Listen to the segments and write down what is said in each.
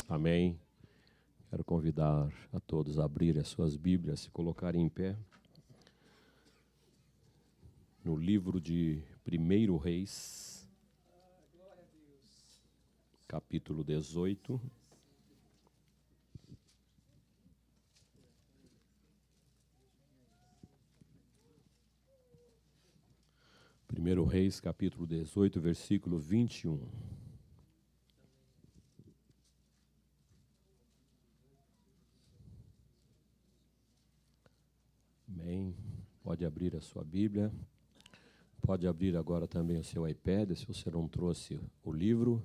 Amém. Quero convidar a todos a abrirem as suas Bíblias, se colocarem em pé. No livro de 1 Reis, capítulo 18. Primeiro Reis, capítulo 18, versículo 21. Amém. Pode abrir a sua Bíblia. Pode abrir agora também o seu iPad, se você não trouxe o livro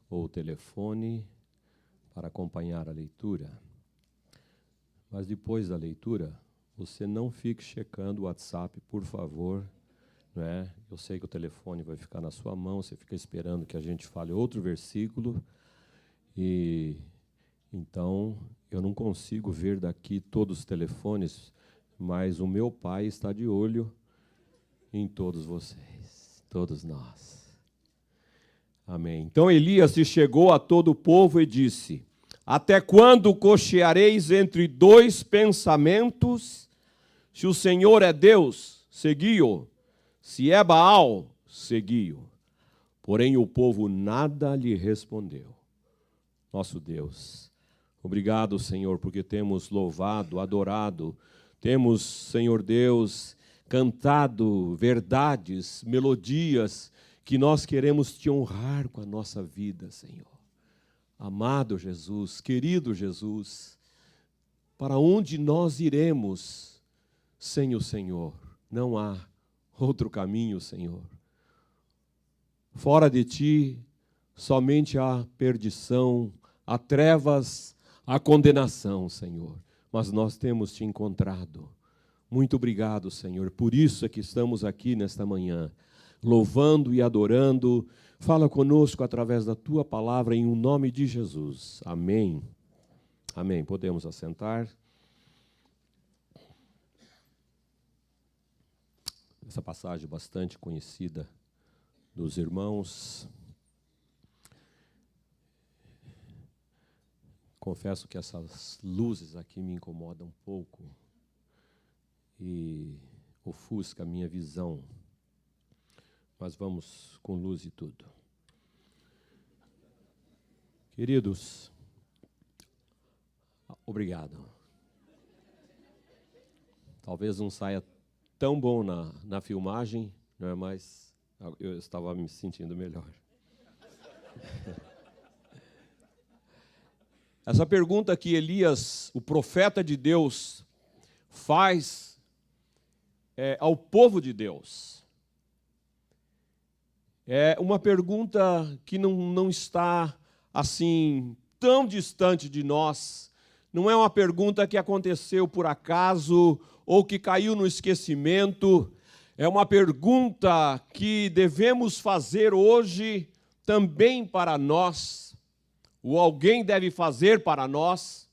ou o telefone para acompanhar a leitura. Mas depois da leitura, você não fique checando o WhatsApp, por favor. Não é? Eu sei que o telefone vai ficar na sua mão, você fica esperando que a gente fale outro versículo. E então eu não consigo ver daqui todos os telefones, mas o meu Pai está de olho em todos vocês, todos nós. Amém. Então Elias se chegou a todo o povo e disse: até quando cocheareis entre dois pensamentos? Se o Senhor é Deus, segui-o. Se é Baal, segui-o. Porém o povo nada lhe respondeu. Nosso Deus, obrigado, Senhor, porque temos louvado, adorado, temos, Senhor Deus, cantado verdades, melodias que nós queremos te honrar com a nossa vida, Senhor. Amado Jesus, querido Jesus, para onde nós iremos sem o Senhor? Não há outro caminho, Senhor. Fora de ti, somente há perdição, há trevas, há condenação, Senhor. Mas nós temos te encontrado. Muito obrigado, Senhor. Por isso é que estamos aqui nesta manhã, louvando e adorando. Fala conosco através da tua palavra, em nome de Jesus. Amém. Amém. Podemos assentar. Essa passagem bastante conhecida dos irmãos. Confesso que essas luzes aqui me incomodam um pouco e ofusca a minha visão. Mas vamos com luz e tudo. Queridos, obrigado. Talvez não saia tão bom na filmagem, não é? Mas eu estava me sentindo melhor. Essa pergunta que Elias, o profeta de Deus, faz ao povo de Deus, é uma pergunta que não está assim tão distante de nós. Não é uma pergunta que aconteceu por acaso ou que caiu no esquecimento. É uma pergunta que devemos fazer hoje também para nós. Ou alguém deve fazer para nós.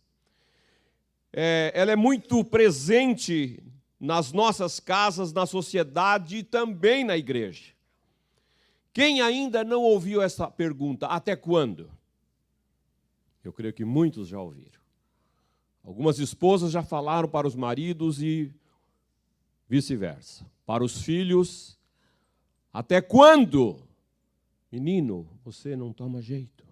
Ela é muito presente nas nossas casas, na sociedade e também na igreja. Quem ainda não ouviu essa pergunta? Até quando? Eu creio que muitos já ouviram. Algumas esposas já falaram para os maridos e vice-versa. Para os filhos, até quando? Menino, você não toma jeito.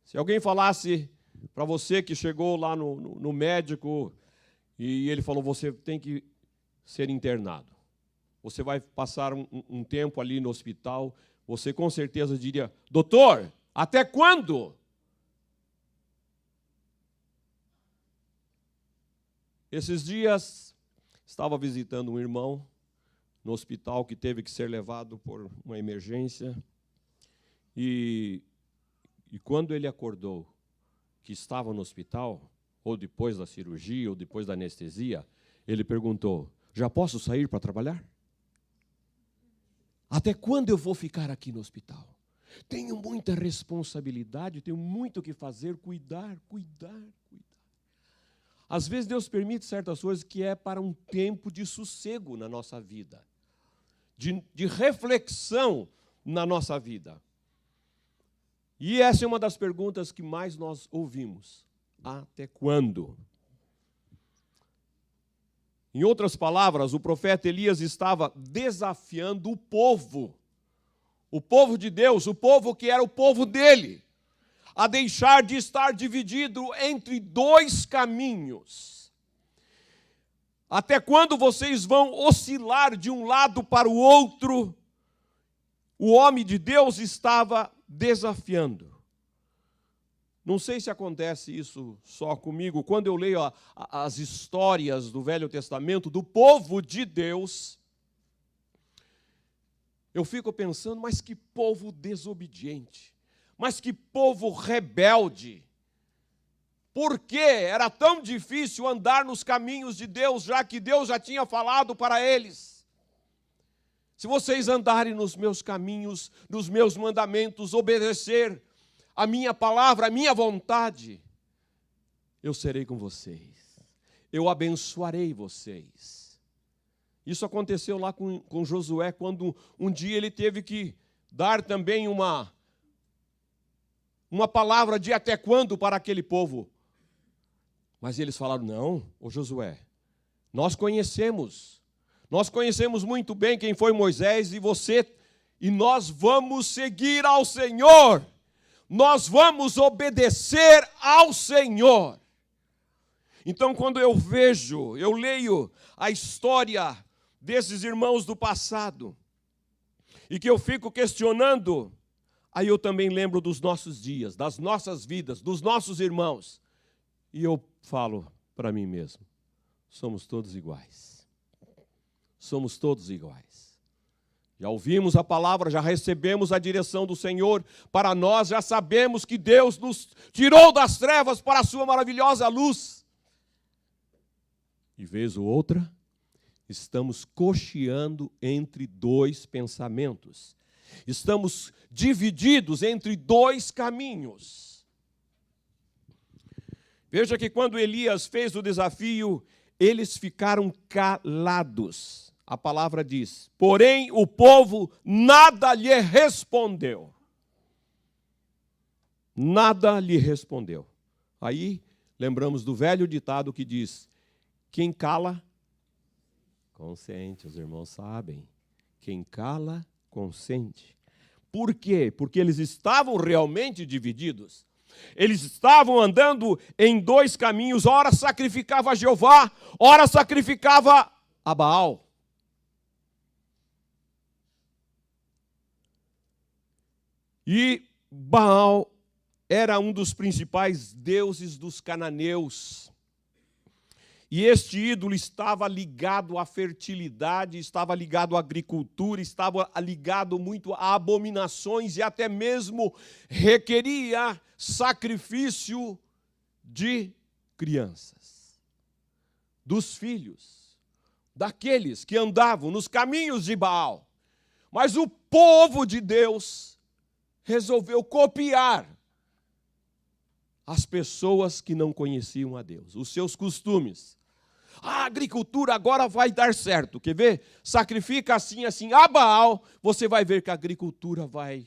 Se alguém falasse para você que chegou lá no médico e ele falou, você tem que ser internado. Você vai passar um tempo ali no hospital, você com certeza diria, doutor, até quando? Esses dias, estava visitando um irmão no hospital que teve que ser levado por uma emergência. E quando ele acordou que estava no hospital, ou depois da cirurgia, ou depois da anestesia, ele perguntou, já posso sair para trabalhar? Até quando eu vou ficar aqui no hospital? Tenho muita responsabilidade, tenho muito o que fazer, cuidar. Às vezes Deus permite certas coisas que é para um tempo de sossego na nossa vida, de reflexão na nossa vida. E essa é uma das perguntas que mais nós ouvimos. Até quando? Em outras palavras, o profeta Elias estava desafiando o povo de Deus, o povo que era o povo dele, a deixar de estar dividido entre dois caminhos. Até quando vocês vão oscilar de um lado para o outro? O homem de Deus estava desafiando. Não sei se acontece isso só comigo. Quando eu leio as histórias do Velho Testamento, do povo de Deus, eu fico pensando, mas que povo desobediente, mas que povo rebelde. Por que era tão difícil andar nos caminhos de Deus, já que Deus já tinha falado para eles? Se vocês andarem nos meus caminhos, nos meus mandamentos, obedecer a minha palavra, a minha vontade, eu serei com vocês, eu abençoarei vocês. Isso aconteceu lá com Josué, quando um dia ele teve que dar também uma palavra de até quando para aquele povo. Mas eles falaram, não, ô Josué, nós conhecemos muito bem quem foi Moisés e você, e nós vamos seguir ao Senhor. Nós vamos obedecer ao Senhor. Então, quando eu leio a história desses irmãos do passado, e que eu fico questionando, aí eu também lembro dos nossos dias, das nossas vidas, dos nossos irmãos, e eu falo para mim mesmo, somos todos iguais. Somos todos iguais. Já ouvimos a palavra, já recebemos a direção do Senhor. Para nós, já sabemos que Deus nos tirou das trevas para a sua maravilhosa luz. E vez ou outra, estamos cocheando entre dois pensamentos. Estamos divididos entre dois caminhos. Veja que quando Elias fez o desafio, eles ficaram calados. A palavra diz, porém o povo nada lhe respondeu. Nada lhe respondeu. Aí lembramos do velho ditado que diz, quem cala, consente. Os irmãos sabem. Quem cala, consente. Por quê? Porque eles estavam realmente divididos. Eles estavam andando em dois caminhos. Ora sacrificava a Jeová, ora sacrificava a Baal. E Baal era um dos principais deuses dos cananeus. E este ídolo estava ligado à fertilidade, estava ligado à agricultura, estava ligado muito a abominações e até mesmo requeria sacrifício de crianças, dos filhos, daqueles que andavam nos caminhos de Baal. Mas o povo de Deus resolveu copiar as pessoas que não conheciam a Deus, os seus costumes. A agricultura agora vai dar certo. Quer ver? Sacrifica assim a Baal, você vai ver que a agricultura vai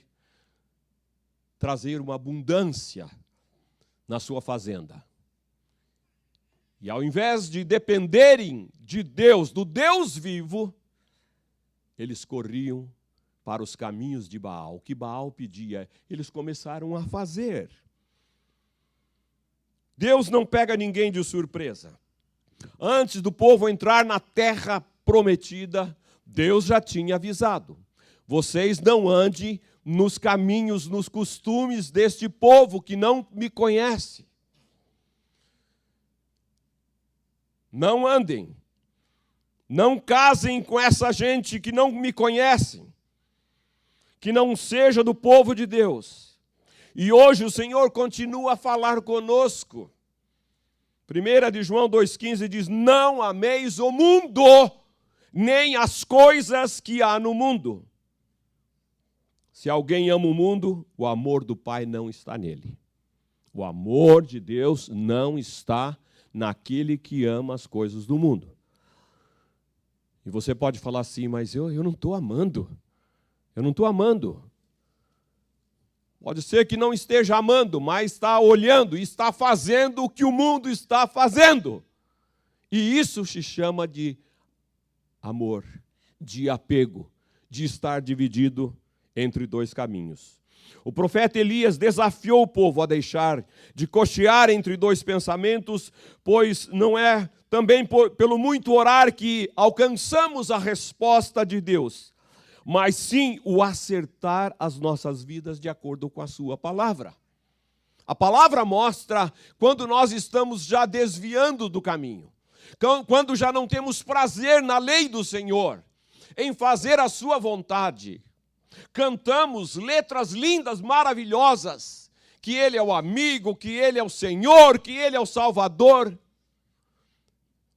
trazer uma abundância na sua fazenda. E ao invés de dependerem de Deus, do Deus vivo, eles corriam para os caminhos de Baal. O que Baal pedia, eles começaram a fazer. Deus não pega ninguém de surpresa. Antes do povo entrar na terra prometida, Deus já tinha avisado. Vocês não andem nos caminhos, nos costumes deste povo que não me conhece. Não andem. Não casem com essa gente que não me conhece, que não seja do povo de Deus. E hoje o Senhor continua a falar conosco. 1 de João 2,15 diz, não ameis o mundo, nem as coisas que há no mundo. Se alguém ama o mundo, o amor do Pai não está nele. O amor de Deus não está naquele que ama as coisas do mundo. E você pode falar assim, mas eu não estou amando. Eu não estou amando. Pode ser que não esteja amando, mas está olhando e está fazendo o que o mundo está fazendo. E isso se chama de amor, de apego, de estar dividido entre dois caminhos. O profeta Elias desafiou o povo a deixar de cochear entre dois pensamentos, pois não é também pelo muito orar que alcançamos a resposta de Deus, mas sim o acertar as nossas vidas de acordo com a sua palavra. A palavra mostra quando nós estamos já desviando do caminho, quando já não temos prazer na lei do Senhor, em fazer a sua vontade. Cantamos letras lindas, maravilhosas, que Ele é o amigo, que Ele é o Senhor, que Ele é o Salvador.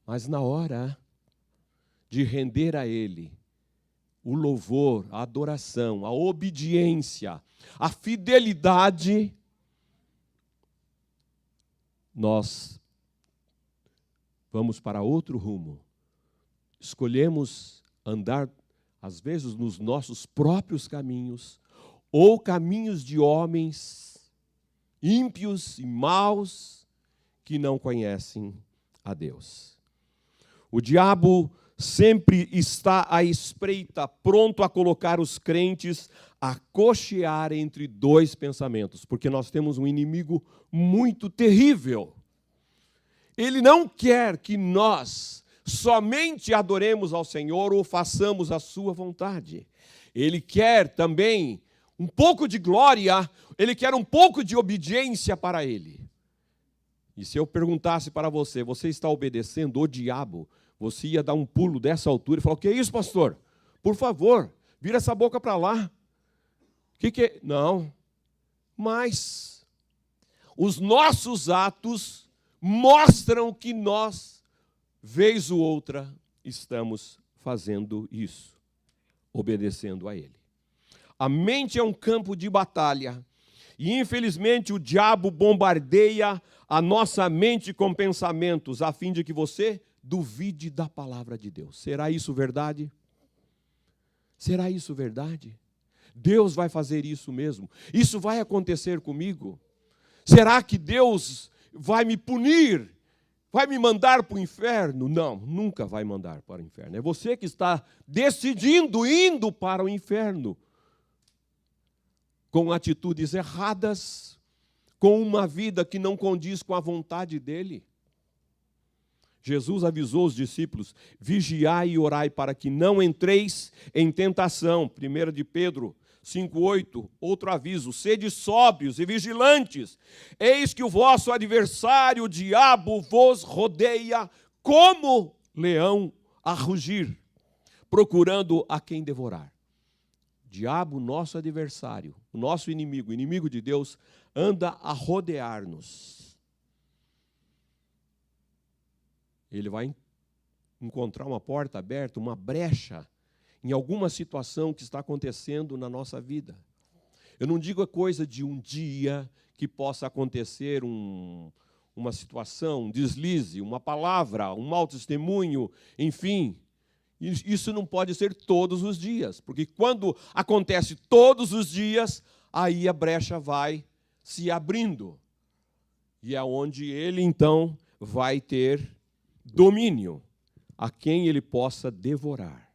Mas na hora de render a Ele o louvor, a adoração, a obediência, a fidelidade, nós vamos para outro rumo. Escolhemos andar, às vezes, nos nossos próprios caminhos, ou caminhos de homens ímpios e maus que não conhecem a Deus. O diabo sempre está à espreita, pronto a colocar os crentes a cochear entre dois pensamentos, porque nós temos um inimigo muito terrível. Ele não quer que nós somente adoremos ao Senhor ou façamos a sua vontade. Ele quer também um pouco de glória, ele quer um pouco de obediência para ele. E se eu perguntasse para você, você está obedecendo o diabo? Você ia dar um pulo dessa altura e falar: o que é isso, pastor? Por favor, vira essa boca para lá. O que é? Não. Mas os nossos atos mostram que nós, vez ou outra, estamos fazendo isso, obedecendo a Ele. A mente é um campo de batalha e, infelizmente, o diabo bombardeia a nossa mente com pensamentos a fim de que você duvide da palavra de Deus. Será isso verdade? Será isso verdade? Deus vai fazer isso mesmo? Isso vai acontecer comigo? Será que Deus vai me punir? Vai me mandar para o inferno? Não, nunca vai mandar para o inferno. É você que está decidindo, indo para o inferno, com atitudes erradas, com uma vida que não condiz com a vontade dEle. Jesus avisou os discípulos: vigiai e orai para que não entreis em tentação. 1 de Pedro 5,8, outro aviso: sede sóbrios e vigilantes, eis que o vosso adversário, o diabo, vos rodeia como leão a rugir, procurando a quem devorar. Diabo, nosso adversário, o nosso inimigo, o inimigo de Deus, anda a rodear-nos. Ele vai encontrar uma porta aberta, uma brecha, em alguma situação que está acontecendo na nossa vida. Eu não digo a coisa de um dia que possa acontecer uma situação, um deslize, uma palavra, um mau testemunho, enfim. Isso não pode ser todos os dias, porque quando acontece todos os dias, aí a brecha vai se abrindo. E é onde ele, então, vai ter domínio a quem ele possa devorar.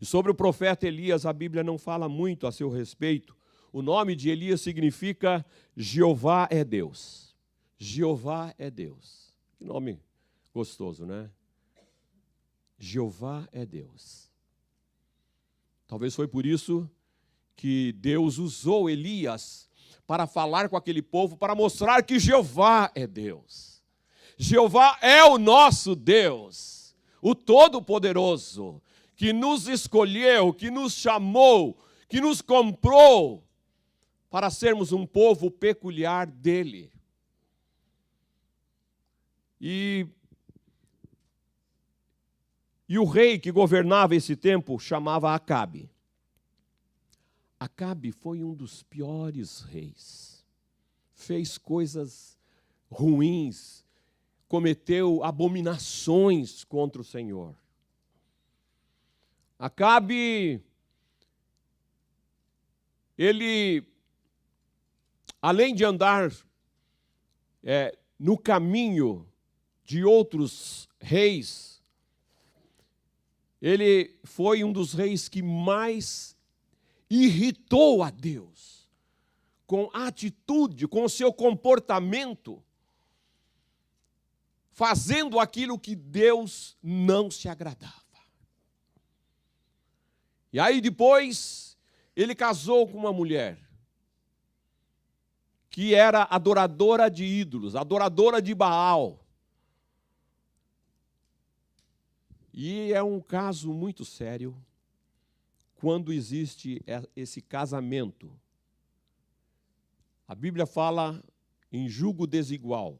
E sobre o profeta Elias, a Bíblia não fala muito a seu respeito. O nome de Elias significa Jeová é Deus. Jeová é Deus. Que nome gostoso, né? Jeová é Deus. Talvez foi por isso que Deus usou Elias para falar com aquele povo, para mostrar que Jeová é Deus. Jeová é o nosso Deus, o Todo-Poderoso, que nos escolheu, que nos chamou, que nos comprou para sermos um povo peculiar dele. E o rei que governava esse tempo chamava Acabe. Acabe foi um dos piores reis. Fez coisas ruins, cometeu abominações contra o Senhor. Acabe, ele além de andar no caminho de outros reis, ele foi um dos reis que mais irritou a Deus, com a atitude, com o seu comportamento, fazendo aquilo que Deus não se agradava. E aí depois, ele casou com uma mulher que era adoradora de ídolos, adoradora de Baal. E é um caso muito sério quando existe esse casamento. A Bíblia fala em julgo desigual.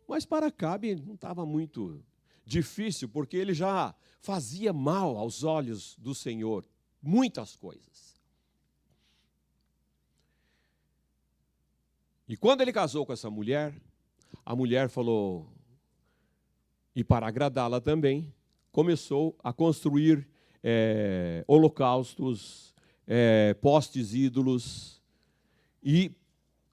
Mas para Acabe não estava muito difícil, porque ele já fazia mal aos olhos do Senhor, muitas coisas. E quando ele casou com essa mulher, a mulher falou, e para agradá-la também, começou a construir holocaustos, postes ídolos, e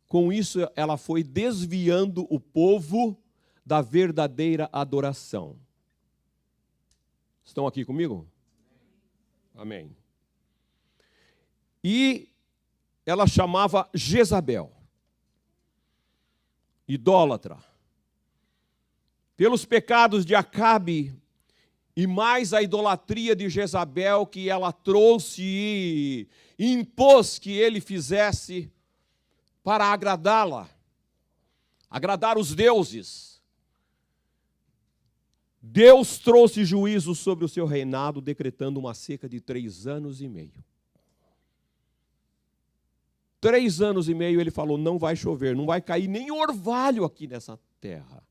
com isso ela foi desviando o povo da verdadeira adoração. Estão aqui comigo? Amém. E ela chamava Jezabel, idólatra. Pelos pecados de Acabe e mais a idolatria de Jezabel que ela trouxe e impôs que ele fizesse para agradá-la, agradar os deuses. Deus trouxe juízo sobre o seu reinado, decretando uma seca de 3 anos e meio. 3 anos e meio ele falou, não vai chover, não vai cair nem orvalho aqui nessa terra.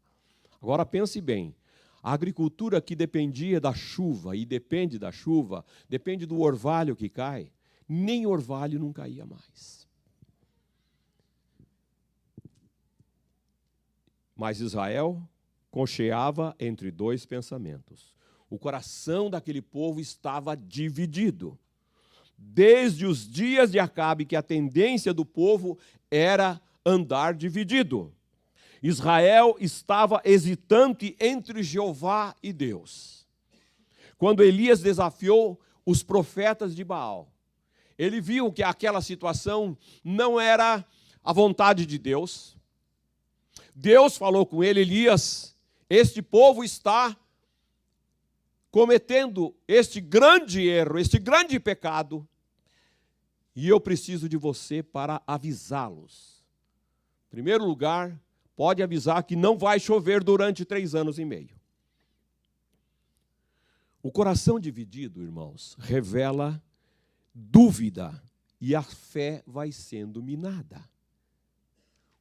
Agora pense bem, a agricultura que dependia da chuva, e depende da chuva, depende do orvalho que cai, nem orvalho não caía mais. Mas Israel concheava entre 2 pensamentos. O coração daquele povo estava dividido. Desde os dias de Acabe, que a tendência do povo era andar dividido. Israel estava hesitante entre Jeová e Deus. Quando Elias desafiou os profetas de Baal, ele viu que aquela situação não era a vontade de Deus. Deus falou com ele, Elias, este povo está cometendo este grande erro, este grande pecado, e eu preciso de você para avisá-los. Em primeiro lugar, pode avisar que não vai chover durante 3 anos e meio. O coração dividido, irmãos, revela dúvida e a fé vai sendo minada.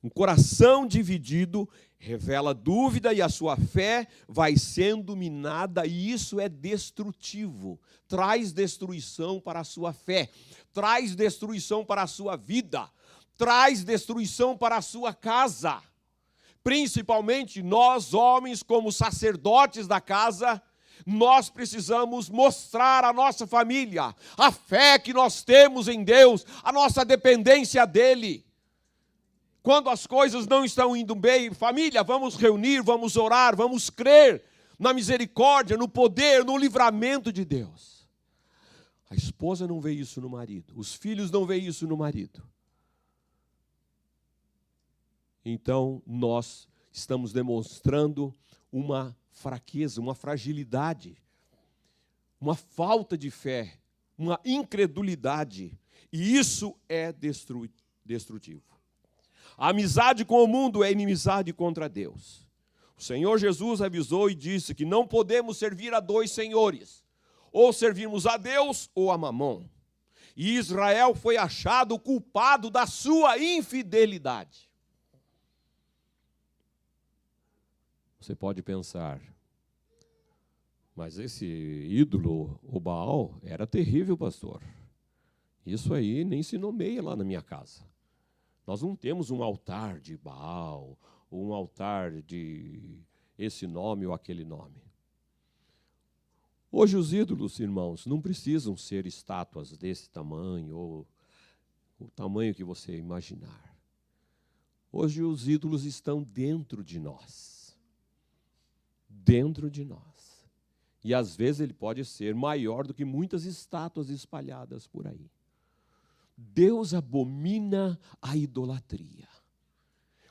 Um coração dividido revela dúvida e a sua fé vai sendo minada, e isso é destrutivo. Traz destruição para a sua fé, traz destruição para a sua vida, traz destruição para a sua casa. Principalmente nós, homens, como sacerdotes da casa, nós precisamos mostrar à nossa família a fé que nós temos em Deus, a nossa dependência dEle. Quando as coisas não estão indo bem, família, vamos reunir, vamos orar, vamos crer na misericórdia, no poder, no livramento de Deus. A esposa não vê isso no marido, os filhos não veem isso no marido. Então, nós estamos demonstrando uma fraqueza, uma fragilidade, uma falta de fé, uma incredulidade, e isso é destrutivo. A amizade com o mundo é inimizade contra Deus. O Senhor Jesus avisou e disse que não podemos servir a 2 senhores, ou servimos a Deus ou a Mamon. E Israel foi achado culpado da sua infidelidade. Você pode pensar, mas esse ídolo, o Baal, era terrível, pastor. Isso aí nem se nomeia lá na minha casa. Nós não temos um altar de Baal, ou um altar de esse nome ou aquele nome. Hoje os ídolos, irmãos, não precisam ser estátuas desse tamanho, ou o tamanho que você imaginar. Hoje os ídolos estão dentro de nós. Dentro de nós. E às vezes ele pode ser maior do que muitas estátuas espalhadas por aí. Deus abomina a idolatria.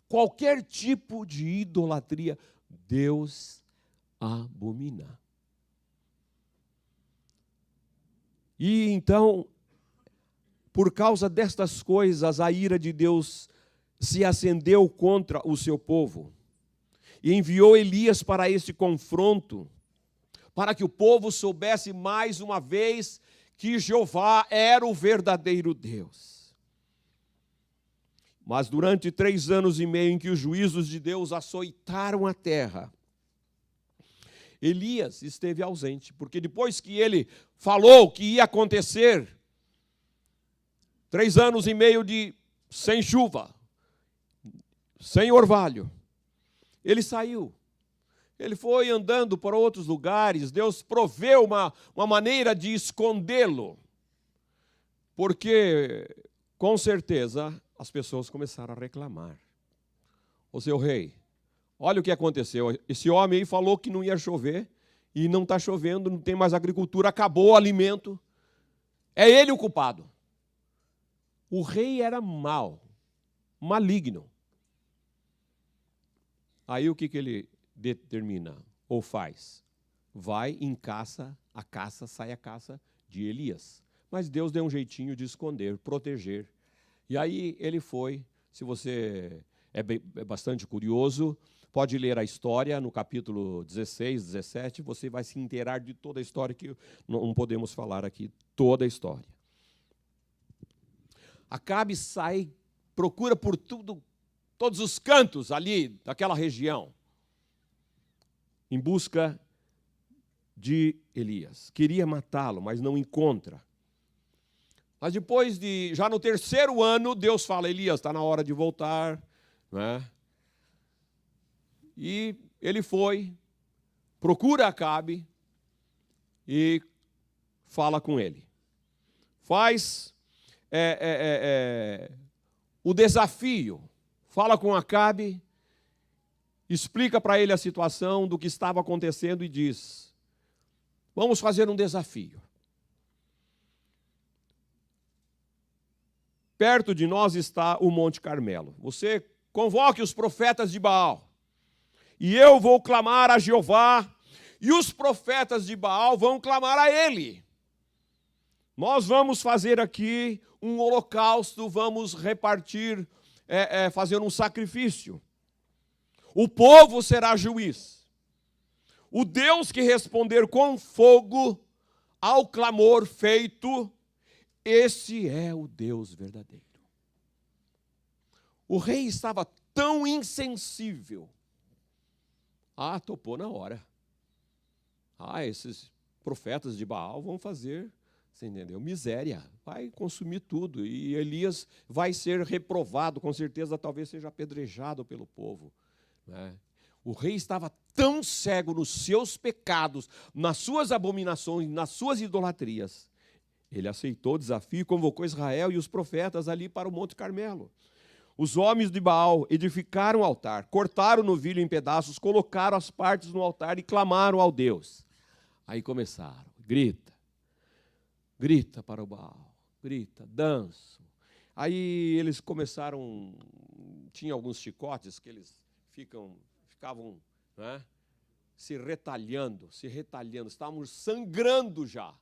Qualquer tipo de idolatria, Deus abomina. E então, por causa destas coisas, a ira de Deus se acendeu contra o seu povo. E enviou Elias para este confronto, para que o povo soubesse mais uma vez que Jeová era o verdadeiro Deus. Mas durante 3 anos e meio em que os juízos de Deus açoitaram a terra, Elias esteve ausente, porque depois que ele falou que ia acontecer, 3 anos e meio sem chuva, sem orvalho, ele saiu. Ele foi andando para outros lugares, Deus proveu uma maneira de escondê-lo, porque, com certeza, as pessoas começaram a reclamar. Ô seu rei, olha o que aconteceu, esse homem aí falou que não ia chover, e não está chovendo, não tem mais agricultura, acabou o alimento, é ele o culpado. O rei era mau, maligno. Aí o que ele determina ou faz? Vai em caça, sai a caça de Elias. Mas Deus deu um jeitinho de esconder, proteger. E aí ele foi, se você é bastante curioso, pode ler a história no capítulo 16, 17, você vai se inteirar de toda a história, que não podemos falar aqui, toda a história. Acabe sai, procura por tudo, todos os cantos ali daquela região, em busca de Elias. Queria matá-lo, mas não encontra. Mas depois já no 3º ano, Deus fala, Elias, está na hora de voltar, né? E ele foi, procura Acabe e fala com ele. Faz o desafio, fala com Acabe, explica para ele a situação do que estava acontecendo e diz, vamos fazer um desafio. Perto de nós está o Monte Carmelo. Você convoque os profetas de Baal. E eu vou clamar a Jeová, e os profetas de Baal vão clamar a ele. Nós vamos fazer aqui um holocausto, vamos repartir, fazer um sacrifício. O povo será juiz. O Deus que responder com fogo ao clamor feito, esse é o Deus verdadeiro. O rei estava tão insensível. Topou na hora. Esses profetas de Baal vão fazer, você entendeu? Miséria, vai consumir tudo. E Elias vai ser reprovado, com certeza, talvez seja apedrejado pelo povo, né? O rei estava tão cego nos seus pecados, nas suas abominações, nas suas idolatrias. Ele aceitou o desafio e convocou Israel e os profetas ali para o Monte Carmelo. Os homens de Baal edificaram o altar, cortaram o novilho em pedaços, colocaram as partes no altar e clamaram ao Deus. Aí começaram, grita para o Baal, grita, dançam. Aí eles começaram, tinha alguns chicotes que eles ficavam, né, se retalhando, estavam sangrando já.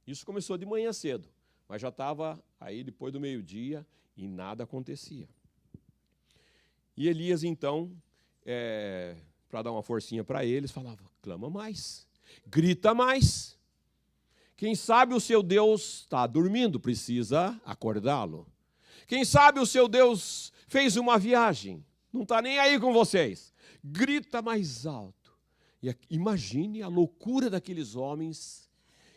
Isso começou de manhã cedo, mas já estava aí depois do meio-dia e nada acontecia. E Elias, então, para dar uma forcinha para eles, falava, clama mais, grita mais. Quem sabe o seu Deus está dormindo, precisa acordá-lo. Quem sabe o seu Deus fez uma viagem, não está nem aí com vocês. Grita mais alto. E imagine a loucura daqueles homens,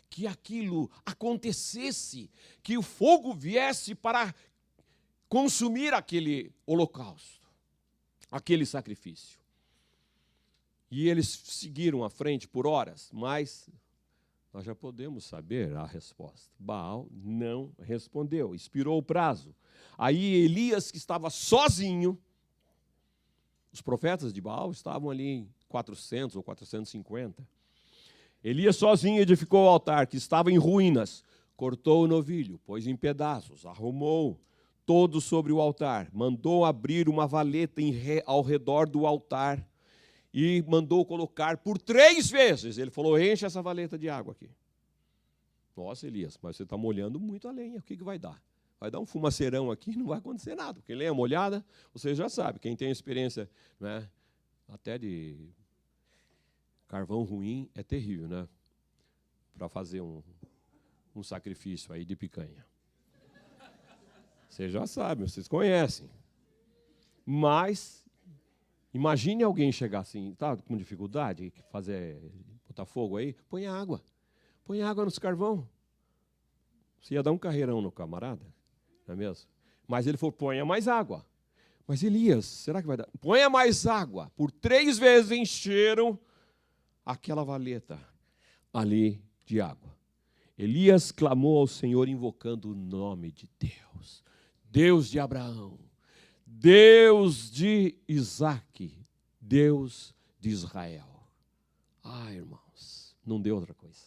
que aquilo acontecesse, que o fogo viesse para consumir aquele holocausto, aquele sacrifício. E eles seguiram à frente por horas, mas nós já podemos saber a resposta. Baal não respondeu, expirou o prazo. Aí Elias, que estava sozinho, os profetas de Baal estavam ali em 400 ou 450. Elias sozinho edificou o altar, que estava em ruínas, cortou o novilho, pôs em pedaços, arrumou todo sobre o altar, mandou abrir uma valeta ao redor do altar e mandou colocar por 3 vezes. Ele falou, enche essa valeta de água aqui. Nossa, Elias, mas você está molhando muito a lenha, o que vai dar? Vai dar um fumaceirão aqui, não vai acontecer nada, porque lenha molhada, você já sabe, quem tem experiência, né, até de carvão ruim, é terrível, né? Para fazer um sacrifício aí de picanha. Vocês já sabem, vocês conhecem. Mas, imagine alguém chegar assim, tá com dificuldade, botar fogo aí, põe água nos carvão. Você ia dar um carreirão no camarada, não é mesmo? Mas ele falou, ponha mais água. Mas Elias, será que vai dar? Ponha mais água. Por 3 vezes encheram aquela valeta ali de água. Elias clamou ao Senhor invocando o nome de Deus. Deus de Abraão, Deus de Isaque, Deus de Israel. Irmãos, não deu outra coisa.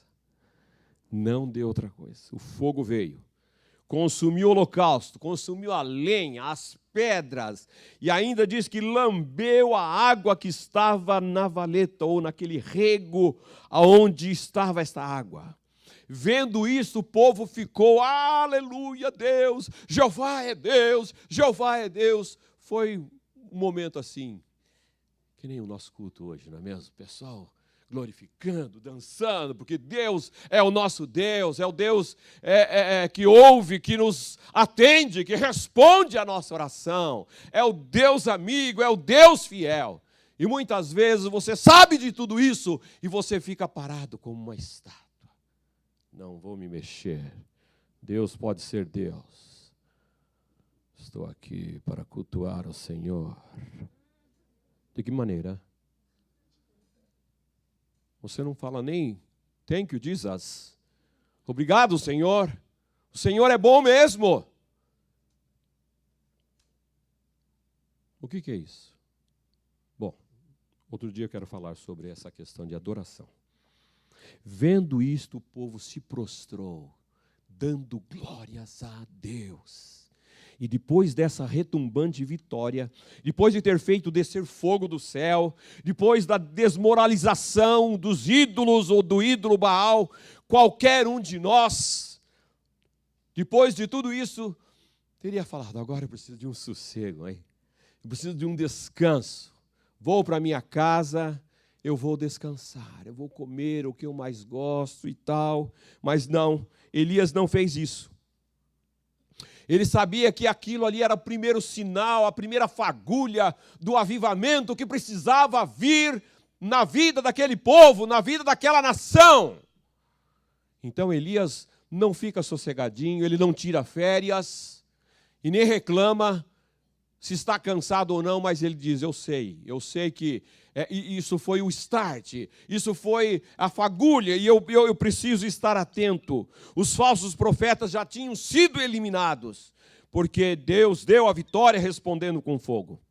Não deu outra coisa. O fogo veio, consumiu o holocausto, consumiu a lenha, as pedras, e ainda diz que lambeu a água que estava na valeta, ou naquele rego aonde estava esta água. Vendo isso, o povo ficou, aleluia, Deus, Jeová é Deus, Jeová é Deus. Foi um momento assim, que nem o nosso culto hoje, não é mesmo? Pessoal glorificando, dançando, porque Deus é o nosso Deus, é o Deus que ouve, que nos atende, que responde a nossa oração, é o Deus amigo, é o Deus fiel. E muitas vezes você sabe de tudo isso e você fica parado como uma estátua. Não vou me mexer. Deus pode ser Deus. Estou aqui para cultuar o Senhor. De que maneira? Você não fala nem thank you, Jesus. Obrigado, Senhor. O Senhor é bom mesmo. O que é isso? Bom, outro dia eu quero falar sobre essa questão de adoração. Vendo isto, o povo se prostrou, dando glórias a Deus. E depois dessa retumbante vitória, depois de ter feito descer fogo do céu, depois da desmoralização dos ídolos ou do ídolo Baal, qualquer um de nós, depois de tudo isso, teria falado, agora eu preciso de um sossego, hein? Eu preciso de um descanso. Vou para minha casa, eu vou descansar, eu vou comer o que eu mais gosto e tal. Mas não, Elias não fez isso. Ele sabia que aquilo ali era o primeiro sinal, a primeira fagulha do avivamento que precisava vir na vida daquele povo, na vida daquela nação. Então Elias não fica sossegadinho, ele não tira férias e nem reclama se está cansado ou não, mas ele diz, eu sei que isso foi o start, isso foi a fagulha, e eu preciso estar atento. Os falsos profetas já tinham sido eliminados, porque Deus deu a vitória respondendo com fogo.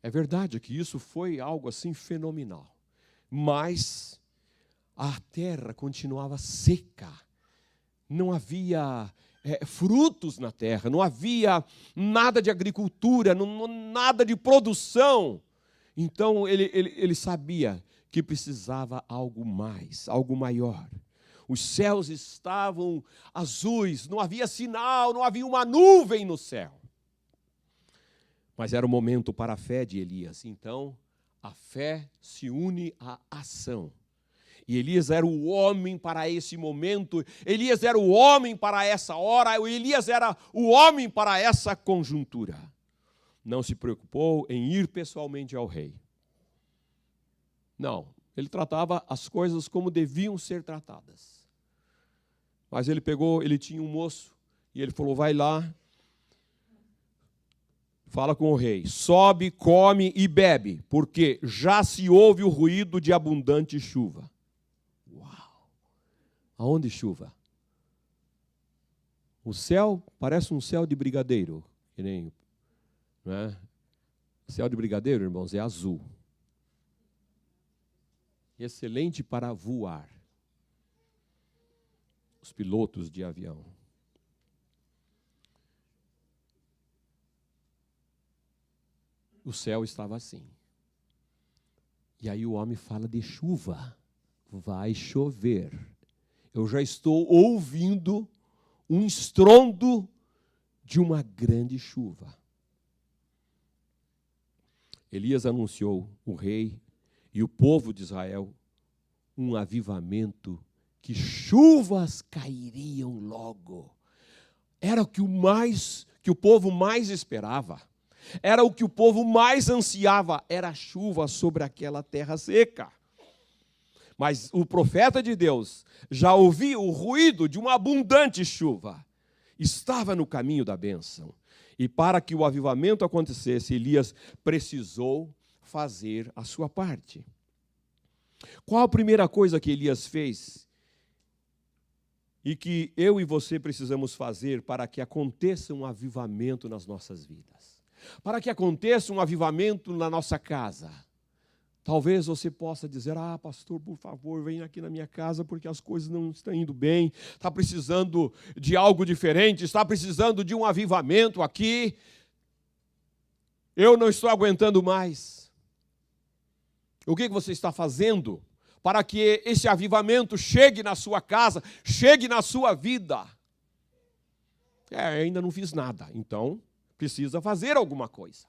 É verdade que isso foi algo assim fenomenal, mas a terra continuava seca, não havia frutos na terra, não havia nada de agricultura, nada de produção. Então ele sabia que precisava algo mais, algo maior. Os céus estavam azuis, não havia sinal, não havia uma nuvem no céu. Mas era o momento para a fé de Elias. Então, a fé se une à ação. E Elias era o homem para esse momento, Elias era o homem para essa hora, Elias era o homem para essa conjuntura. Não se preocupou em ir pessoalmente ao rei. Não, ele tratava as coisas como deviam ser tratadas. Mas ele tinha um moço, e ele falou, vai lá, fala com o rei, sobe, come e bebe, porque já se ouve o ruído de abundante chuva. Uau! Aonde chuva? O céu parece um céu de brigadeiro, que nem, não é? O céu de brigadeiro, irmãos, é azul. Excelente para voar. Os pilotos de avião. O céu estava assim. E aí o homem fala de chuva. Vai chover. Eu já estou ouvindo um estrondo de uma grande chuva. Elias anunciou o rei e o povo de Israel um avivamento, que chuvas cairiam logo. Era o que o povo mais esperava. Era o que o povo mais ansiava, era chuva sobre aquela terra seca. Mas o profeta de Deus já ouvia o ruído de uma abundante chuva. Estava no caminho da bênção. E para que o avivamento acontecesse, Elias precisou fazer a sua parte. Qual a primeira coisa que Elias fez e que eu e você precisamos fazer para que aconteça um avivamento nas nossas vidas? Para que aconteça um avivamento na nossa casa? Talvez você possa dizer, pastor, por favor, venha aqui na minha casa porque as coisas não estão indo bem, está precisando de algo diferente, está precisando de um avivamento aqui, eu não estou aguentando mais. O que você está fazendo para que esse avivamento chegue na sua casa, chegue na sua vida? Ainda não fiz nada, então precisa fazer alguma coisa.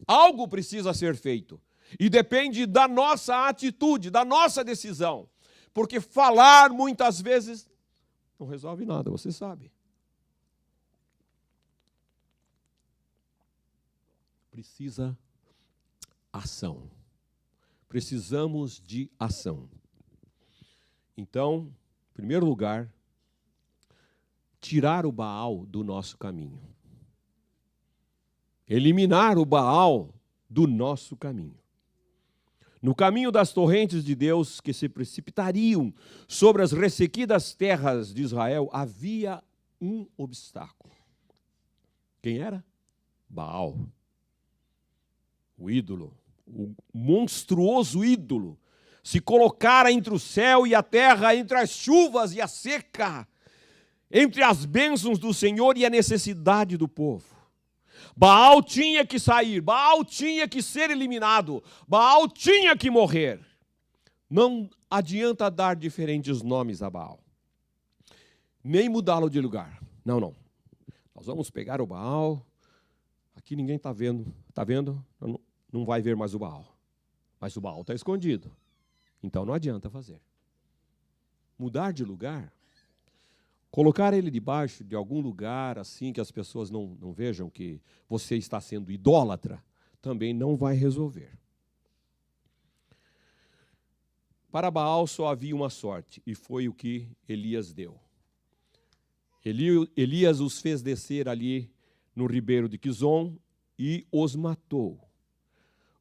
Algo precisa ser feito. E depende da nossa atitude, da nossa decisão. Porque falar muitas vezes não resolve nada, você sabe. Precisa ação. Precisamos de ação. Então, em primeiro lugar, tirar o Baal do nosso caminho. Eliminar o Baal do nosso caminho. No caminho das torrentes de Deus que se precipitariam sobre as ressequidas terras de Israel, havia um obstáculo. Quem era? Baal. O ídolo, o monstruoso ídolo, se colocara entre o céu e a terra, entre as chuvas e a seca, entre as bênçãos do Senhor e a necessidade do povo. Baal tinha que sair, Baal tinha que ser eliminado, Baal tinha que morrer. Não adianta dar diferentes nomes a Baal, nem mudá-lo de lugar. Não. Nós vamos pegar o Baal, aqui ninguém está vendo, não vai ver mais o Baal. Mas o Baal está escondido, então não adianta fazer. Mudar de lugar, colocar ele debaixo de algum lugar, assim que as pessoas não vejam que você está sendo idólatra, também não vai resolver. Para Baal só havia uma sorte, e foi o que Elias deu. Elias os fez descer ali no ribeiro de Quizon e os matou.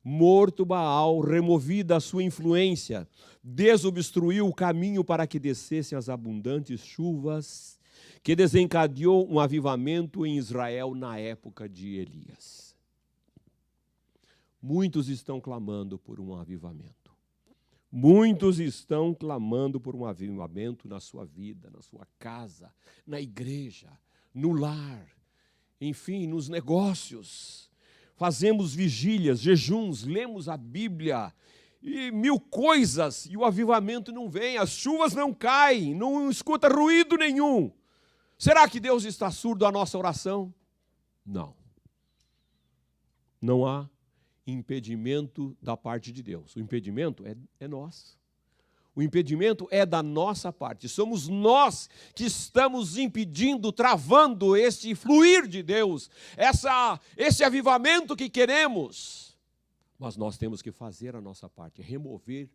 Morto Baal, removida a sua influência, desobstruiu o caminho para que descessem as abundantes chuvas, que desencadeou um avivamento em Israel na época de Elias. Muitos estão clamando por um avivamento. Muitos estão clamando por um avivamento na sua vida, na sua casa, na igreja, no lar, enfim, nos negócios. Fazemos vigílias, jejuns, lemos a Bíblia e 1000 coisas, e o avivamento não vem, as chuvas não caem, não escuta ruído nenhum. Será que Deus está surdo à nossa oração? Não. Não há impedimento da parte de Deus. O impedimento é nosso. O impedimento é da nossa parte. Somos nós que estamos impedindo, travando esse fluir de Deus, esse avivamento que queremos. Mas nós temos que fazer a nossa parte, remover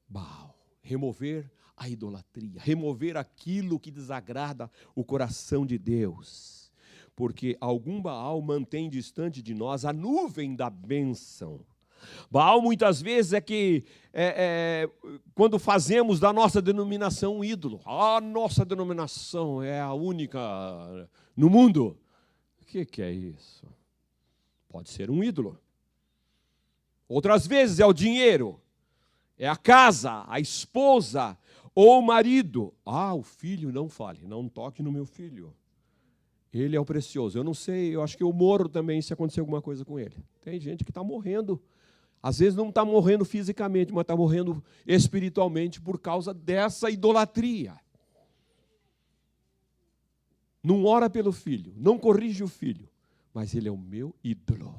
Baal, remover a idolatria, remover aquilo que desagrada o coração de Deus. Porque algum Baal mantém distante de nós a nuvem da bênção, Baal muitas vezes quando fazemos da nossa denominação um ídolo. A nossa denominação é a única no mundo. O que é isso? Pode ser um ídolo. Outras vezes é o dinheiro, é a casa, a esposa ou o marido. O filho, não fale, não toque no meu filho. Ele é o precioso. Eu não sei, eu acho que eu morro também se acontecer alguma coisa com ele. Tem gente que está morrendo. Às vezes não está morrendo fisicamente, mas está morrendo espiritualmente por causa dessa idolatria. Não ora pelo filho, não corrige o filho, mas ele é o meu ídolo.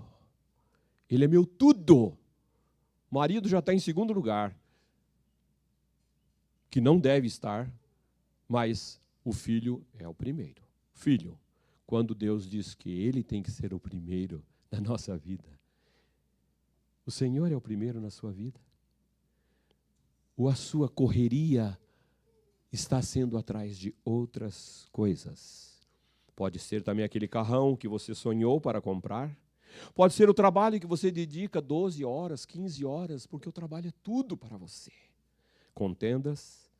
Ele é meu tudo. O marido já está em segundo lugar, que não deve estar, mas o filho é o primeiro. Filho, quando Deus diz que ele tem que ser o primeiro na nossa vida, o Senhor é o primeiro na sua vida? Ou a sua correria está sendo atrás de outras coisas? Pode ser também aquele carrão que você sonhou para comprar. Pode ser o trabalho que você dedica 12 horas, 15 horas, porque o trabalho é tudo para você. Contendas,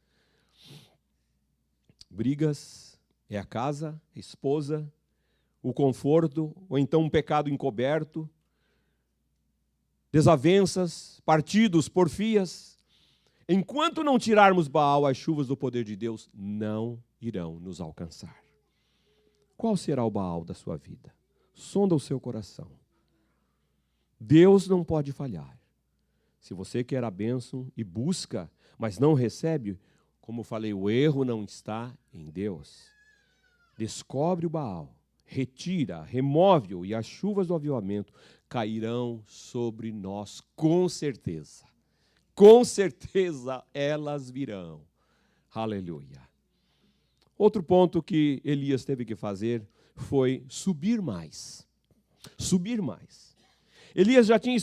brigas, é a casa, a esposa, o conforto, ou então um pecado encoberto, desavenças, partidos, porfias. Enquanto não tirarmos Baal, as chuvas do poder de Deus não irão nos alcançar. Qual será o Baal da sua vida? Sonda o seu coração. Deus não pode falhar. Se você quer a bênção e busca, mas não recebe, como falei, o erro não está em Deus. Descobre o Baal, retira, remove-o, e as chuvas do avivamento cairão sobre nós com certeza. Com certeza elas virão. Aleluia. Outro ponto que Elias teve que fazer foi subir mais. Subir mais. Elias já tinha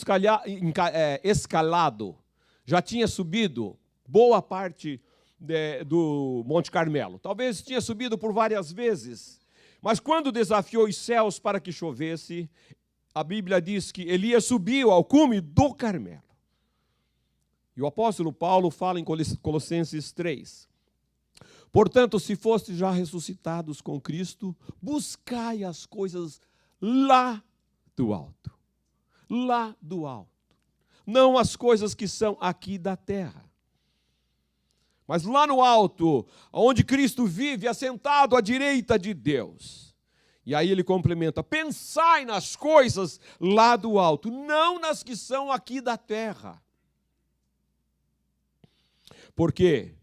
escalado, já tinha subido boa parte do Monte Carmelo. Talvez tinha subido por várias vezes, mas quando desafiou os céus para que chovesse, a Bíblia diz que Elias subiu ao cume do Carmelo. E o apóstolo Paulo fala em Colossenses 3. Portanto, se fostes já ressuscitados com Cristo, buscai as coisas lá do alto. Lá do alto. Não as coisas que são aqui da terra. Mas lá no alto, onde Cristo vive, assentado à direita de Deus. E aí ele complementa: pensai nas coisas lá do alto, não nas que são aqui da terra. Por quê?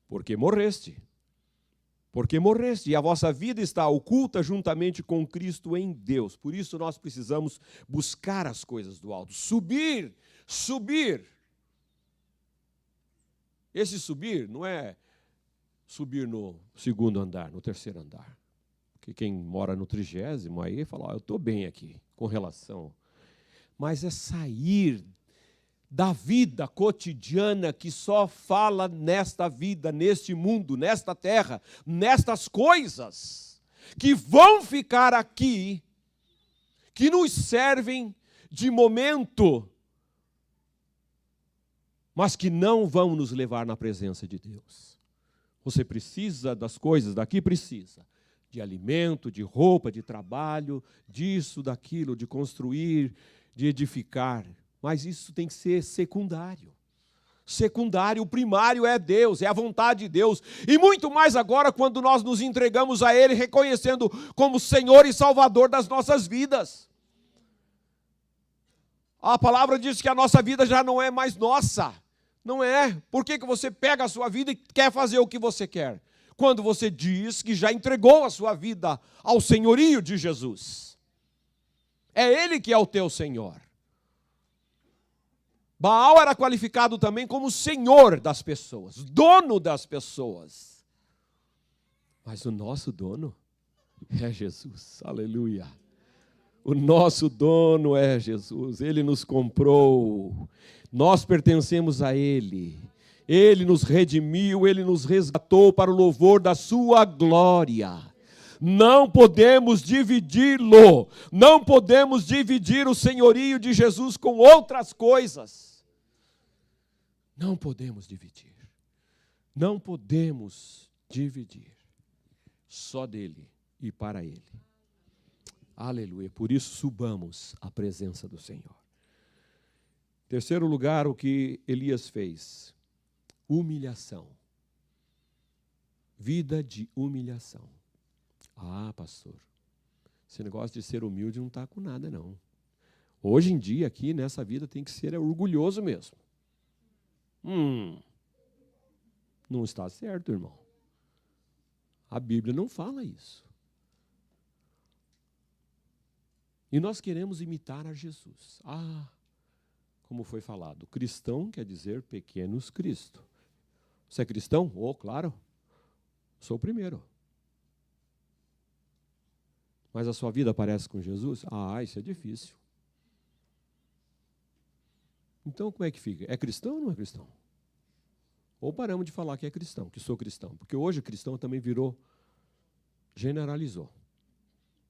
Porque morreste. Porque morreste, e a vossa vida está oculta juntamente com Cristo em Deus. Por isso nós precisamos buscar as coisas do alto. Subir, subir. Esse subir não é subir no segundo andar, no terceiro andar. Porque quem mora no 30º aí fala, eu estou bem aqui com relação. Mas é sair da vida cotidiana que só fala nesta vida, neste mundo, nesta terra, nestas coisas que vão ficar aqui, que nos servem de momento, mas que não vão nos levar na presença de Deus. Você precisa das coisas daqui? Precisa. De alimento, de roupa, de trabalho, disso, daquilo, de construir, de edificar. Mas isso tem que ser secundário. Secundário, o primário é Deus, é a vontade de Deus. E muito mais agora quando nós nos entregamos a Ele, reconhecendo como Senhor e Salvador das nossas vidas. A palavra diz que a nossa vida já não é mais nossa. Não é. Por que você pega a sua vida e quer fazer o que você quer? Quando você diz que já entregou a sua vida ao senhorio de Jesus. É Ele que é o teu Senhor. Baal era qualificado também como senhor das pessoas, dono das pessoas. Mas o nosso dono é Jesus, aleluia. O nosso dono é Jesus, Ele nos comprou, nós pertencemos a Ele. Ele nos redimiu, Ele nos resgatou para o louvor da sua glória. Não podemos dividi-lo. Não podemos dividir o senhorio de Jesus com outras coisas. Não podemos dividir. Não podemos dividir. Só dele e para ele. Aleluia. Por isso subamos à presença do Senhor. Terceiro lugar, o que Elias fez? Humilhação. Vida de humilhação. Ah, pastor, esse negócio de ser humilde não está com nada, não. Hoje em dia, aqui nessa vida, tem que ser orgulhoso mesmo. Não está certo, irmão. A Bíblia não fala isso. E nós queremos imitar a Jesus. Como foi falado, cristão quer dizer pequenos Cristo. Você é cristão? Claro. Sou o primeiro. Mas a sua vida parece com Jesus? Isso é difícil. Então, como é que fica? É cristão ou não é cristão? Ou paramos de falar que é cristão, que sou cristão. Porque hoje cristão também generalizou.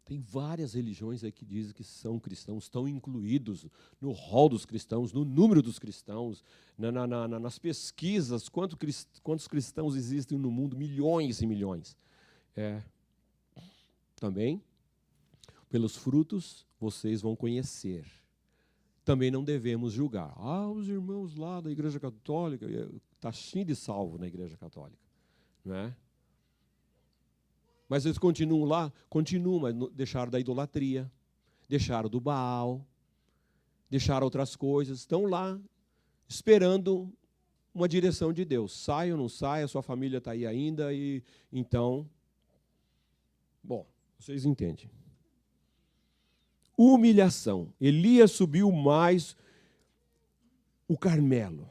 Tem várias religiões aí que dizem que são cristãos, estão incluídos no rol dos cristãos, no número dos cristãos, nas pesquisas, quantos cristãos existem no mundo, milhões e milhões. Também, pelos frutos, vocês vão conhecer. Também não devemos julgar. Os irmãos lá da Igreja Católica, está cheio de salvo na Igreja Católica, não é? Mas eles continuam lá? Continuam, mas deixaram da idolatria, deixaram do Baal, deixaram outras coisas, estão lá esperando uma direção de Deus. Sai ou não sai, a sua família está aí ainda, e então, vocês entendem. Humilhação. Elias subiu mais o Carmelo,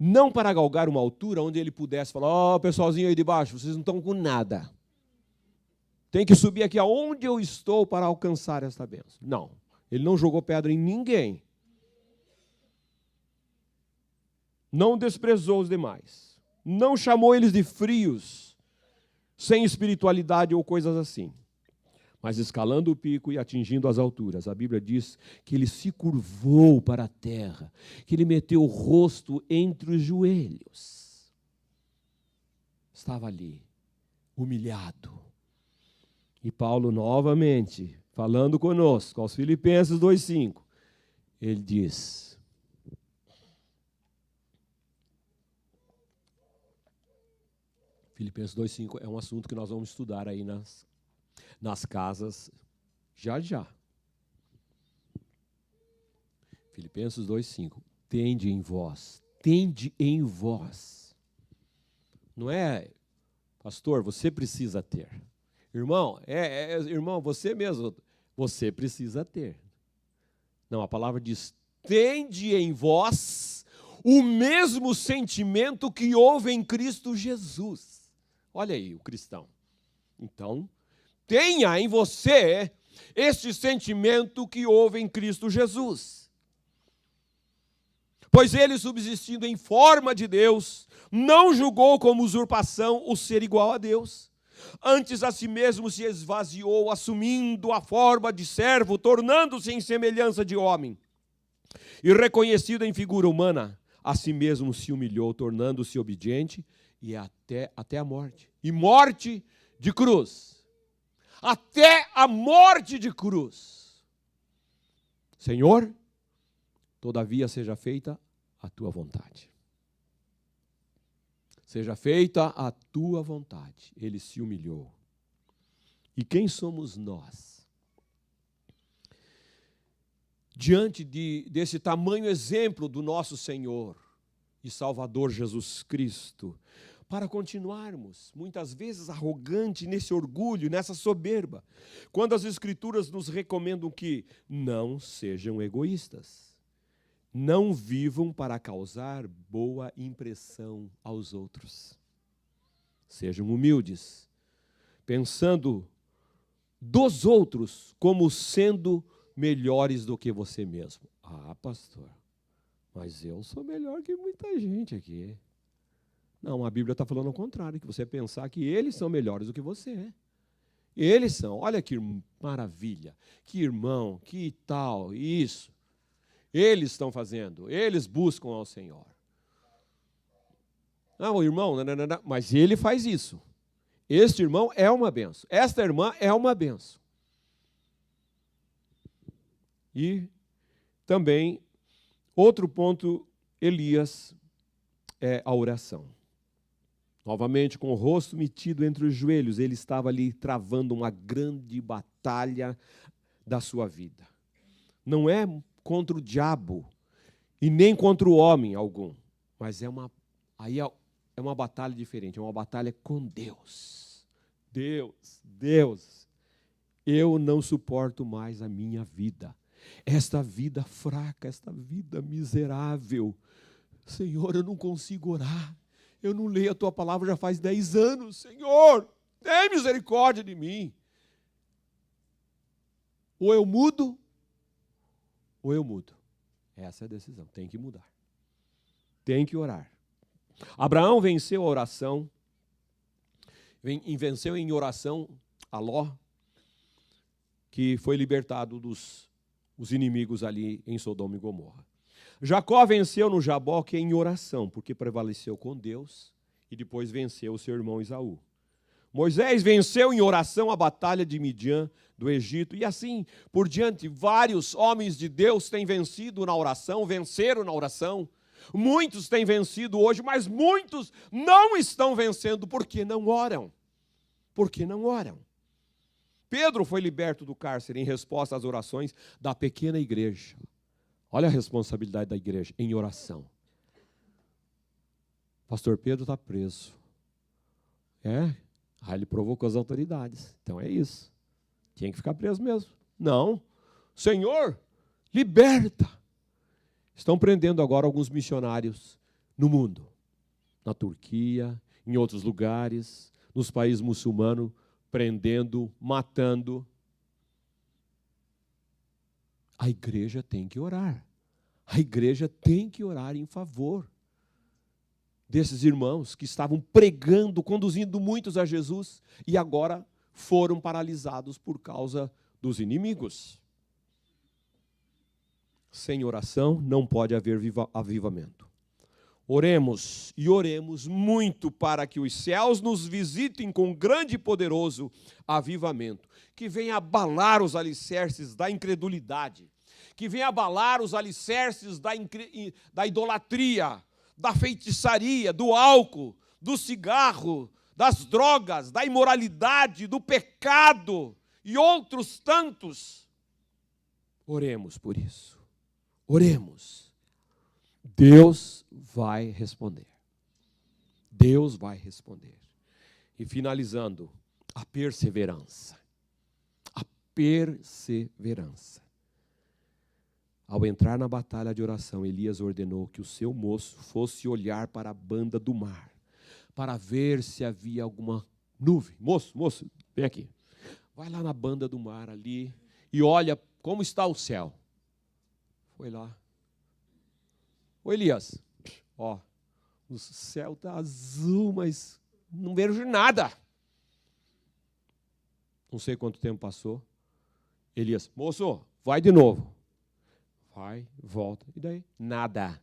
não para galgar uma altura onde ele pudesse falar, pessoalzinho aí de baixo, vocês não estão com nada. Tem que subir aqui aonde eu estou para alcançar esta bênção. Não, ele não jogou pedra em ninguém. Não desprezou os demais. Não chamou eles de frios, sem espiritualidade ou coisas assim. Mas escalando o pico e atingindo as alturas, a Bíblia diz que ele se curvou para a terra, que ele meteu o rosto entre os joelhos. Estava ali, humilhado. E Paulo, novamente, falando conosco, aos Filipenses 2,5, ele diz: Filipenses 2,5 é um assunto que nós vamos estudar aí nas casas, já. Filipenses 2,5. Tende em vós. Não é, pastor, você precisa ter. Irmão, irmão, você mesmo, você precisa ter. Não, a palavra diz, tende em vós o mesmo sentimento que houve em Cristo Jesus. Olha aí, o cristão. Então, tenha em você este sentimento que houve em Cristo Jesus. Pois ele, subsistindo em forma de Deus, não julgou como usurpação o ser igual a Deus. Antes a si mesmo se esvaziou, assumindo a forma de servo, tornando-se em semelhança de homem. E reconhecido em figura humana, a si mesmo se humilhou, tornando-se obediente e até a morte. E morte de cruz. Até a morte de cruz. Senhor, todavia seja feita a tua vontade. Seja feita a tua vontade. Ele se humilhou. E quem somos nós? Diante desse tamanho exemplo do nosso Senhor e Salvador Jesus Cristo, para continuarmos, muitas vezes arrogante nesse orgulho, nessa soberba, quando as Escrituras nos recomendam que não sejam egoístas, não vivam para causar boa impressão aos outros. Sejam humildes, pensando dos outros como sendo melhores do que você mesmo. Pastor, mas eu sou melhor que muita gente aqui. Não, a Bíblia está falando ao contrário, que você pensar que eles são melhores do que você é. Eles são, olha que maravilha, que irmão, que tal, isso. Eles estão fazendo, eles buscam ao Senhor. Não, o irmão, não, mas ele faz isso. Este irmão é uma benção, esta irmã é uma benção. E também, outro ponto, Elias é a oração. Novamente, com o rosto metido entre os joelhos, ele estava ali travando uma grande batalha da sua vida. Não é contra o diabo e nem contra o homem algum, mas é uma batalha diferente, é uma batalha com Deus. Deus, eu não suporto mais a minha vida, esta vida fraca, esta vida miserável. Senhor, eu não consigo orar. Eu não leio a tua palavra já faz 10 anos. Senhor, tem misericórdia de mim. Ou eu mudo, ou eu mudo. Essa é a decisão. Tem que mudar. Tem que orar. Abraão venceu a oração. Venceu em oração a Ló, que foi libertado dos inimigos ali em Sodoma e Gomorra. Jacó venceu no Jaboque em oração, porque prevaleceu com Deus e depois venceu o seu irmão Esaú. Moisés venceu em oração a batalha de Midian, do Egito, e assim por diante. Vários homens de Deus têm vencido na oração, venceram na oração. Muitos têm vencido hoje, mas muitos não estão vencendo porque não oram. Porque não oram. Pedro foi liberto do cárcere em resposta às orações da pequena igreja. Olha a responsabilidade da igreja em oração. Pastor Pedro está preso. Ele provocou as autoridades. Então é isso. Tinha que ficar preso mesmo. Não. Senhor, liberta. Estão prendendo agora alguns missionários no mundo. Na Turquia, em outros lugares, nos países muçulmanos, prendendo, matando. A igreja tem que orar. A igreja tem que orar em favor desses irmãos que estavam pregando, conduzindo muitos a Jesus e agora foram paralisados por causa dos inimigos. Sem oração não pode haver avivamento. Oremos e oremos muito para que os céus nos visitem com grande e poderoso avivamento, que venha abalar os alicerces da incredulidade, que venha abalar os alicerces da idolatria, da feitiçaria, do álcool, do cigarro, das drogas, da imoralidade, do pecado e outros tantos. Oremos por isso. Oremos. Deus vai responder. Deus vai responder. E finalizando, a perseverança. A perseverança. Ao entrar na batalha de oração, Elias ordenou que o seu moço fosse olhar para a banda do mar, para ver se havia alguma nuvem. Moço, vem aqui. Vai lá na banda do mar ali e olha como está o céu. Foi lá. Ô Elias, o céu está azul, mas não vejo nada. Não sei quanto tempo passou. Elias, moço, vai de novo. Vai, volta, e daí? Nada.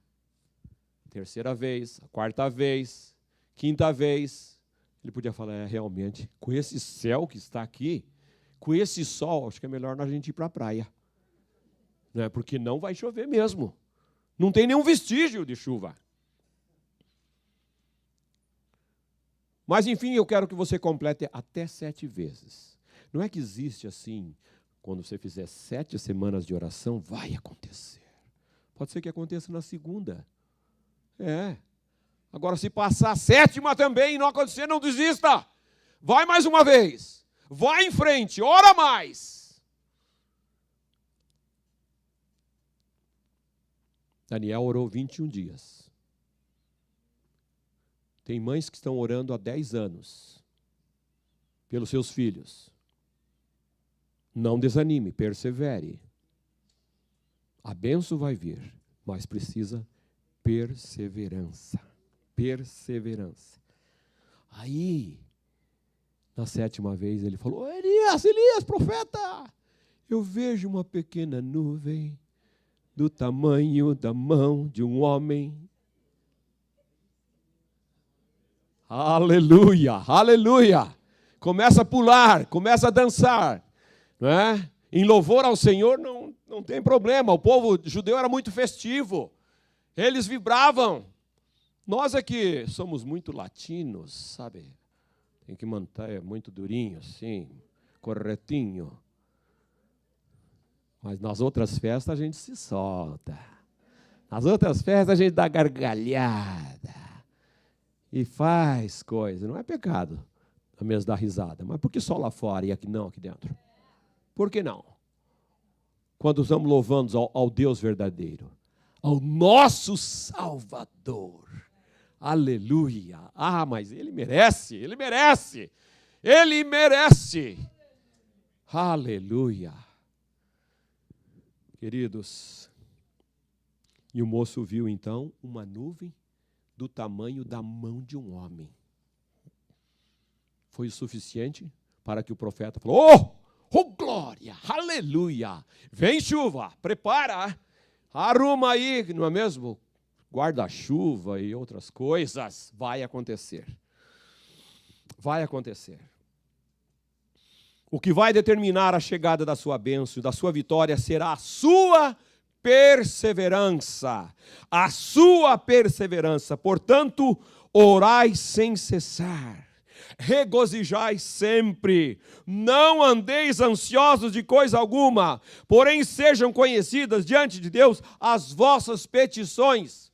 Terceira vez, a quarta vez, quinta vez. Ele podia falar, realmente, com esse céu que está aqui, com esse sol, acho que é melhor a gente ir para a praia. Não é? Porque não vai chover mesmo. Não tem nenhum vestígio de chuva. Mas, enfim, eu quero que você complete até 7 vezes. Não é que existe assim, quando você fizer 7 semanas de oração, vai acontecer. Pode ser que aconteça na segunda. Agora, se passar a 7ª também e não acontecer, não desista. Vai mais uma vez. Vai em frente, ora mais. Daniel orou 21 dias. Tem mães que estão orando há 10 anos pelos seus filhos. Não desanime, persevere. A bênção vai vir, mas precisa perseverança. perseverança. Aí, na 7ª vez, ele falou: Elias, profeta, eu vejo uma pequena nuvem do tamanho da mão de um homem. Aleluia, aleluia. Começa a pular, começa a dançar, não é? Em louvor ao Senhor não tem problema. O povo judeu era muito festivo. Eles vibravam. Nós aqui somos muito latinos, sabe? Tem que manter muito durinho, assim, corretinho. Mas nas outras festas a gente se solta. Nas outras festas a gente dá gargalhada. E faz coisa. Não é pecado a mesmo dar risada. Mas por que só lá fora e aqui não, aqui dentro? Por que não? Quando estamos louvando ao Deus verdadeiro, ao nosso Salvador. Aleluia. Ah, mas Ele merece, Ele merece. Ele merece. Aleluia. Queridos, e o moço viu então uma nuvem do tamanho da mão de um homem. Foi o suficiente para que o profeta falou: oh glória, aleluia, vem chuva, prepara, arruma aí, não é mesmo? Guarda-chuva e outras coisas, vai acontecer. Vai acontecer. O que vai determinar a chegada da sua bênção e da sua vitória será a sua perseverança. A sua perseverança. Portanto, orai sem cessar. Regozijai sempre. Não andeis ansiosos de coisa alguma, porém sejam conhecidas diante de Deus as vossas petições.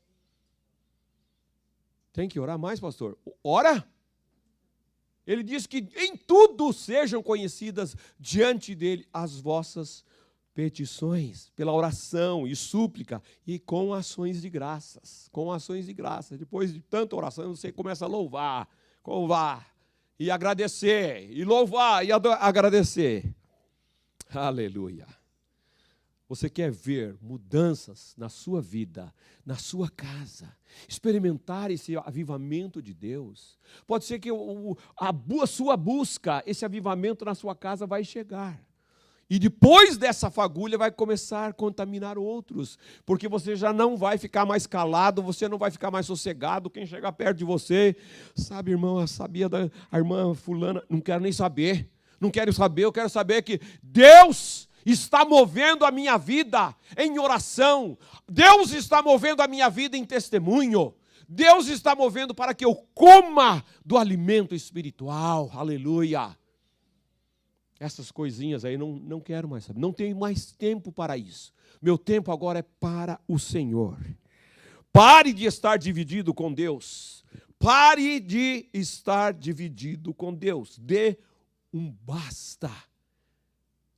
Tem que orar mais, pastor? Ora! Ele diz que em tudo sejam conhecidas diante dele as vossas petições, pela oração e súplica e com ações de graças. Com ações de graças. Depois de tanta oração, você começa a louvar e agradecer, e louvar e agradecer. Aleluia. Você quer ver mudanças na sua vida, na sua casa, experimentar esse avivamento de Deus? Pode ser que a sua busca, esse avivamento na sua casa vai chegar. E depois dessa fagulha vai começar a contaminar outros, porque você já não vai ficar mais calado, você não vai ficar mais sossegado. Quem chegar perto de você, sabe, irmão, sabia da irmã fulana, não quero nem saber, não quero saber, eu quero saber que Deus está movendo a minha vida em oração. Deus está movendo a minha vida em testemunho. Deus está movendo para que eu coma do alimento espiritual. Aleluia. Essas coisinhas aí não quero mais saber. Não tenho mais tempo para isso. Meu tempo agora é para o Senhor. Pare de estar dividido com Deus. Pare de estar dividido com Deus. Dê um basta.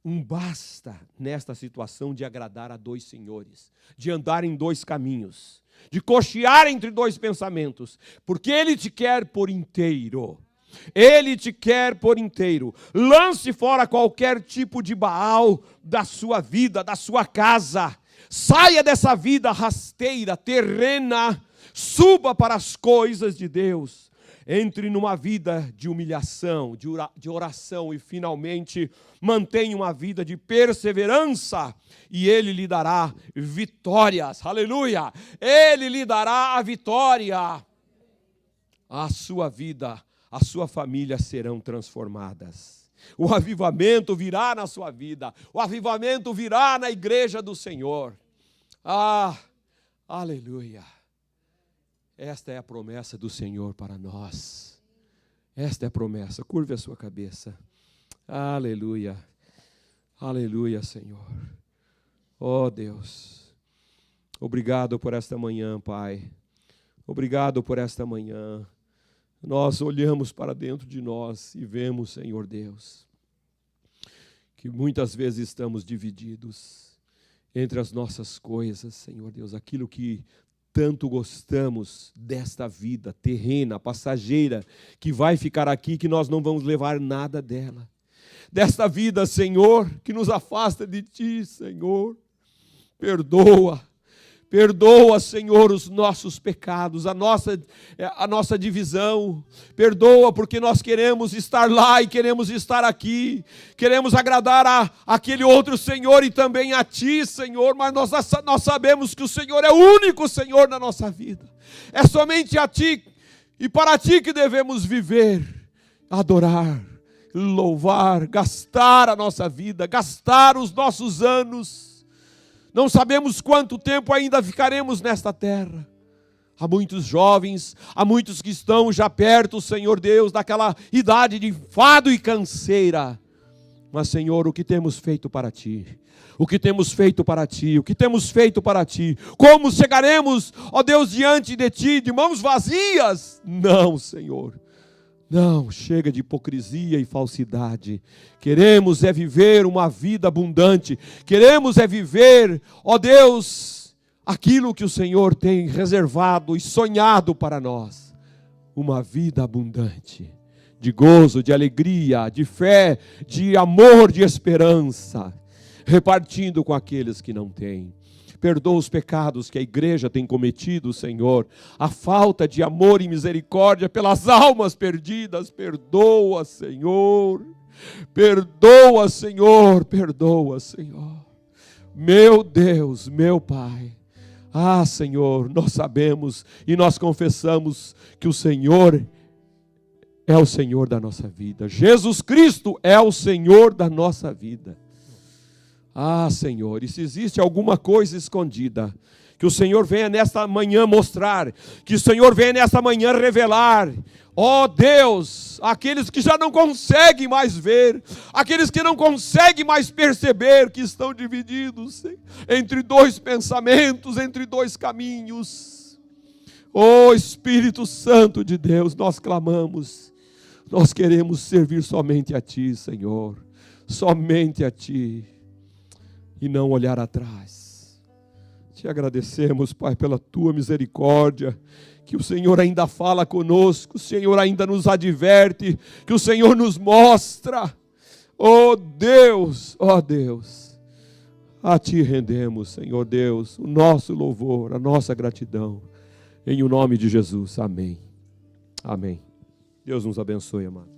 Um basta nesta situação de agradar a dois senhores, de andar em dois caminhos, de cochear entre dois pensamentos, porque Ele te quer por inteiro. Ele te quer por inteiro. Lance fora qualquer tipo de Baal da sua vida, da sua casa. Saia dessa vida rasteira, terrena, suba para as coisas de Deus. Entre numa vida de humilhação, de oração e finalmente mantenha uma vida de perseverança e Ele lhe dará vitórias. Aleluia! Ele lhe dará a vitória. A sua vida, a sua família serão transformadas. O avivamento virá na sua vida. O avivamento virá na igreja do Senhor. Ah, aleluia! Esta é a promessa do Senhor para nós. Esta é a promessa. Curve a sua cabeça. Aleluia. Aleluia, Senhor. Oh, Deus. Obrigado por esta manhã, Pai. Obrigado por esta manhã. Nós olhamos para dentro de nós e vemos, Senhor Deus, que muitas vezes estamos divididos entre as nossas coisas, Senhor Deus, aquilo que tanto gostamos desta vida terrena, passageira, que vai ficar aqui, que nós não vamos levar nada dela. Desta vida, Senhor, que nos afasta de Ti, Senhor. Perdoa. Perdoa, Senhor, os nossos pecados, a nossa divisão. Perdoa porque nós queremos estar lá e queremos estar aqui. Queremos agradar aquele outro Senhor e também a Ti, Senhor. Mas nós sabemos que o Senhor é o único Senhor na nossa vida. É somente a Ti e para Ti que devemos viver, adorar, louvar, gastar a nossa vida, gastar os nossos anos. Não sabemos quanto tempo ainda ficaremos nesta terra. Há muitos jovens, há muitos que estão já perto, Senhor Deus, daquela idade de enfado e canseira. Mas, Senhor, o que temos feito para Ti? O que temos feito para Ti? O que temos feito para Ti? Como chegaremos, ó Deus, diante de Ti, de mãos vazias? Não, Senhor. Não, chega de hipocrisia e falsidade. Queremos é viver uma vida abundante. Queremos é viver, ó Deus, aquilo que o Senhor tem reservado e sonhado para nós. Uma vida abundante, de gozo, de alegria, de fé, de amor, de esperança, repartindo com aqueles que não têm. Perdoa os pecados que a igreja tem cometido, Senhor. A falta de amor e misericórdia pelas almas perdidas. Perdoa, Senhor. Perdoa, Senhor. Perdoa, Senhor. Meu Deus, meu Pai. Ah, Senhor, nós sabemos e nós confessamos que o Senhor é o Senhor da nossa vida. Jesus Cristo é o Senhor da nossa vida. Ah, Senhor, e se existe alguma coisa escondida, que o Senhor venha nesta manhã mostrar, que o Senhor venha nesta manhã revelar. Ó Deus, aqueles que já não conseguem mais ver, aqueles que não conseguem mais perceber, que estão divididos entre dois pensamentos, entre dois caminhos. Ó Espírito Santo de Deus, nós clamamos, nós queremos servir somente a Ti, Senhor, somente a Ti. E não olhar atrás. Te agradecemos, Pai, pela Tua misericórdia, que o Senhor ainda fala conosco, o Senhor ainda nos adverte, que o Senhor nos mostra. Oh Deus, a Ti rendemos, Senhor Deus, o nosso louvor, a nossa gratidão, em o nome de Jesus, amém. Amém. Deus nos abençoe, amado.